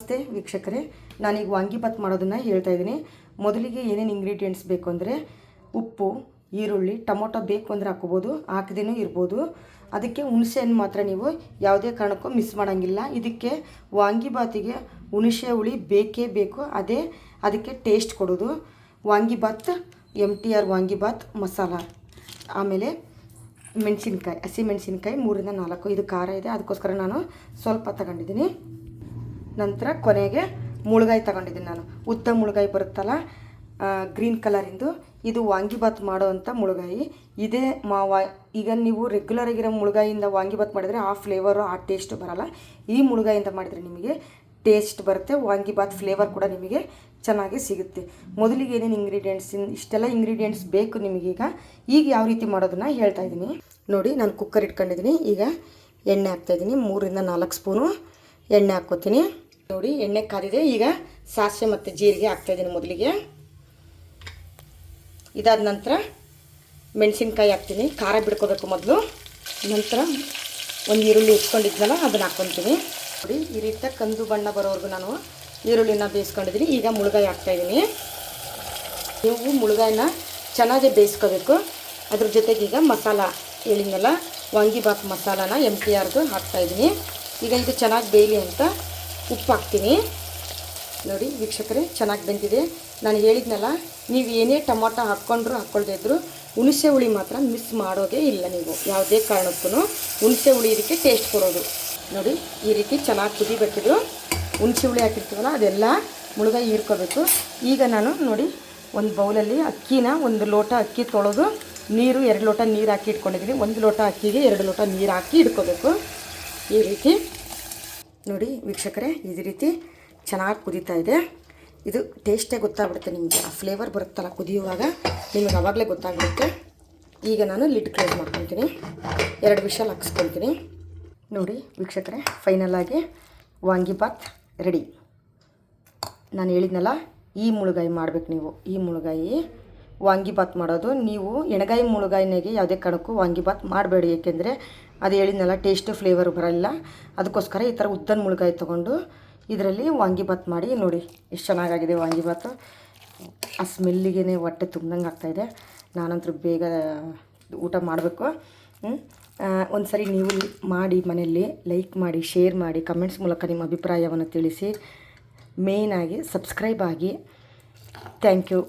ನಮಸ್ತೆ ವೀಕ್ಷಕರೇ, ನಾನೀಗ ವಾಂಗಿಬಾತ್ ಮಾಡೋದನ್ನು ಹೇಳ್ತಾ ಇದ್ದೀನಿ. ಮೊದಲಿಗೆ ಏನೇನು ಇಂಗ್ರೀಡಿಯೆಂಟ್ಸ್ ಬೇಕು ಅಂದರೆ ಉಪ್ಪು, ಈರುಳ್ಳಿ, ಟೊಮೊಟೊ ಬೇಕು ಅಂದರೆ ಹಾಕೋಬೋದು, ಹಾಕದೇನೂ ಇರ್ಬೋದು. ಅದಕ್ಕೆ ಹುಣಸೆಹಣ್ಣು ಮಾತ್ರ ನೀವು ಯಾವುದೇ ಕಾರಣಕ್ಕೂ ಮಿಸ್ ಮಾಡೋಂಗಿಲ್ಲ. ಇದಕ್ಕೆ ವಾಂಗಿಬಾತಿಗೆ ಹುಣಸೆ ಹುಳಿ ಬೇಕೇ ಬೇಕು, ಅದಕ್ಕೆ ಟೇಸ್ಟ್ ಕೊಡೋದು. ವಾಂಗಿಬಾತ್ MTR ವಾಂಗಿಬಾತ್ ಮಸಾಲ, ಆಮೇಲೆ ಮೆಣಸಿನ್ಕಾಯಿ, ಹಸಿ ಮೆಣಸಿನ್ಕಾಯಿ 3ರಿಂದ 4, ಇದು ಖಾರ ಇದೆ ಅದಕ್ಕೋಸ್ಕರ ನಾನು ಸ್ವಲ್ಪ ತಗೊಂಡಿದ್ದೀನಿ. ನಂತರ ಕೊನೆಗೆ ಮುಳುಗಾಯಿ ತಗೊಂಡಿದ್ದೀನಿ. ನಾನು ಉದ್ದ ಮುಳುಗಾಯಿ ಬರುತ್ತಲ್ಲ, ಗ್ರೀನ್ ಕಲರಿಂದು, ಇದು ವಾಂಗಿಬಾತ್ ಮಾಡೋವಂಥ ಮುಳುಗಾಯಿ. ಇದೇ ಈಗ ನೀವು ರೆಗ್ಯುಲರ್ ಆಗಿರೋ ಮುಳುಗಾಯಿಯಿಂದ ವಾಂಗಿಬಾತ್ ಮಾಡಿದರೆ ಆ ಫ್ಲೇವರು ಆ ಟೇಸ್ಟು ಬರೋಲ್ಲ. ಈ ಮುಳುಗಾಯಿಂದ ಮಾಡಿದರೆ ನಿಮಗೆ ಟೇಸ್ಟ್ ಬರುತ್ತೆ, ವಾಂಗಿಬಾತ್ ಫ್ಲೇವರ್ ಕೂಡ ನಿಮಗೆ ಚೆನ್ನಾಗಿ ಸಿಗುತ್ತೆ. ಮೊದಲಿಗೆ ಏನೇನು ಇಂಗ್ರೀಡಿಯೆಂಟ್ಸ್, ಇಷ್ಟೆಲ್ಲ ಇಂಗ್ರೀಡಿಯೆಂಟ್ಸ್ ಬೇಕು ನಿಮಗೀಗ. ಈಗ ಯಾವ ರೀತಿ ಮಾಡೋದನ್ನು ಹೇಳ್ತಾ ಇದ್ದೀನಿ ನೋಡಿ. ನಾನು ಕುಕ್ಕರ್ ಇಟ್ಕೊಂಡಿದ್ದೀನಿ. ಈಗ ಎಣ್ಣೆ ಹಾಕ್ತಾಯಿದ್ದೀನಿ, 3ರಿಂದ 4 ಸ್ಪೂನು ಎಣ್ಣೆ ಹಾಕ್ಕೋತೀನಿ ನೋಡಿ. ಎಣ್ಣೆ ಕಾದಿದೆ. ಈಗ ಸಾಸಿವೆ ಮತ್ತು ಜೀರಿಗೆ ಹಾಕ್ತಾಯಿದ್ದೀನಿ ಮೊದಲಿಗೆ. ಇದಾದ ನಂತರ ಮೆಣಸಿನ್ಕಾಯಿ ಹಾಕ್ತೀನಿ, ಖಾರ ಬಿಡ್ಕೋಬೇಕು ಮೊದಲು. ನಂತರ ಒಂದು ಈರುಳ್ಳಿ ಇಟ್ಕೊಂಡಿದ್ನಲ್ಲ ಅದನ್ನು ಹಾಕ್ಕೊತೀನಿ ನೋಡಿ. ಈ ರೀತಿ ಕಂದು ಬಣ್ಣ ಬರೋವರೆಗೂ ನಾನು ಈರುಳ್ಳಿನ ಬೇಯಿಸ್ಕೊಂಡಿದ್ದೀನಿ. ಈಗ ಮುಳುಗಾಯಿ ಹಾಕ್ತಾಯಿದ್ದೀನಿ. ನೀವು ಮುಳುಗಾಯಿನ ಚೆನ್ನಾಗಿ ಬೇಯಿಸ್ಕೋಬೇಕು. ಅದ್ರ ಜೊತೆಗೆ ಈಗ ಮಸಾಲ ಹೇಳಿದ್ನಲ್ಲ, ವಾಂಗಿಬಾತ್ ಮಸಾಲಾನ MTRದು ಹಾಕ್ತಾಯಿದ್ದೀನಿ. ಈಗ ಇದು ಚೆನ್ನಾಗಿ ಬೇಯಲಿ ಅಂತ ಉಪ್ಪು ಹಾಕ್ತೀನಿ ನೋಡಿ. ವೀಕ್ಷಕರೇ, ಚೆನ್ನಾಗಿ ಬೆಂದಿದೆ. ನಾನು ಹೇಳಿದ್ನಲ್ಲ, ನೀವು ಏನೇ ಟೊಮೊಟೊ ಹಾಕ್ಕೊಳ್ದೇ ಇದ್ದರೂ ಹುಣಸೆ ಹುಳಿ ಮಾತ್ರ ಮಿಸ್ ಮಾಡೋದೇ ಇಲ್ಲ. ನೀವು ಯಾವುದೇ ಕಾರಣಕ್ಕೂ ಹುಣಸೆ ಹುಳಿ ಇದಕ್ಕೆ ಟೇಸ್ಟ್ ಕೊಡೋದು ನೋಡಿ. ಈ ರೀತಿ ಚೆನ್ನಾಗಿ ಕುದಿಬೇಕಿದು. ಹುಣಸೆ ಹುಳಿ ಹಾಕಿರ್ತೀವಲ್ಲ ಅದೆಲ್ಲ ಮುಳುಗಾಯಿ ಹೀರ್ಕೋಬೇಕು. ಈಗ ನಾನು ನೋಡಿ ಒಂದು ಬೌಲಲ್ಲಿ ಅಕ್ಕಿನ, 1 ಲೋಟ ಅಕ್ಕಿ ತೊಳೆದು ನೀರು 2 ಲೋಟ ನೀರು ಹಾಕಿ ಇಟ್ಕೊಂಡಿದ್ದೀನಿ. 1 ಲೋಟ ಅಕ್ಕಿಗೆ 2 ಲೋಟ ನೀರು ಹಾಕಿ ಇಟ್ಕೋಬೇಕು. ಈ ರೀತಿ ನೋಡಿ ವೀಕ್ಷಕರೇ, ಇದೇ ರೀತಿ ಚೆನ್ನಾಗಿ ಕುದೀತಾ ಇದೆ. ಇದು ಟೇಸ್ಟೇ ಗೊತ್ತಾಗ್ಬಿಡುತ್ತೆ ನಿಮಗೆ. ಆ ಫ್ಲೇವರ್ ಬರುತ್ತಲ್ಲ ಕುದಿಯುವಾಗ, ನಿಮಗೆ ಆವಾಗಲೇ ಗೊತ್ತಾಗ್ಬಿಡುತ್ತೆ. ಈಗ ನಾನು ಲಿಡ್ ಕ್ಲೋಸ್ ಮಾಡ್ಕೊತೀನಿ, 2 ವಿಷಲ್ ಹಾಕ್ಸ್ಕೊತೀನಿ ನೋಡಿ. ವೀಕ್ಷಕರೇ, ಫೈನಲಾಗಿ ವಾಂಗಿಬಾತ್ ರೆಡಿ. ನಾನು ಹೇಳಿದ್ನಲ್ಲ, ಈ ಮುಳುಗಾಯಿ ಮಾಡಬೇಕು ನೀವು. ಈ ಮುಳುಗಾಯಿ ವಾಂಗಿಬಾತ್ ಮಾಡೋದು ನೀವು ಎಣಗಾಯಿ ಮುಳುಗಾಯಿನಾಗೆ ಯಾವುದೇ ಕಾರಣಕ್ಕೂ ವಾಂಗಿಬಾತ್ ಮಾಡಬೇಡಿ. ಏಕೆಂದರೆ ಅದು ಹೇಳಿದ್ನಲ್ಲ, ಟೇಸ್ಟು ಫ್ಲೇವರು ಬರೋಲ್ಲ. ಅದಕ್ಕೋಸ್ಕರ ಈ ಥರ ಉದ್ದನ ಮುಳುಗಾಯಿ ತೊಗೊಂಡು ಇದರಲ್ಲಿ ವಾಂಗಿಬಾತ್ ಮಾಡಿ ನೋಡಿ. ಎಷ್ಟು ಚೆನ್ನಾಗಾಗಿದೆ ವಾಂಗಿಬಾತು. ಆ ಸ್ಮೆಲ್ಲಿಗೆ ಹೊಟ್ಟೆ ತುಂಬ್ದಂಗೆ ಆಗ್ತಾಯಿದೆ. ನಾನಂತೂ ಬೇಗ ಊಟ ಮಾಡಬೇಕು. ಒಂದು ಸರಿ ನೀವು ಮಾಡಿ ಮನೆಯಲ್ಲಿ ಲೈಕ್ ಮಾಡಿ, ಶೇರ್ ಮಾಡಿ, ಕಮೆಂಟ್ಸ್ ಮೂಲಕ ನಿಮ್ಮ ಅಭಿಪ್ರಾಯವನ್ನು ತಿಳಿಸಿ. ಮೇಯ್ನಾಗಿ ಸಬ್ಸ್ಕ್ರೈಬ್ ಆಗಿ. Thank you.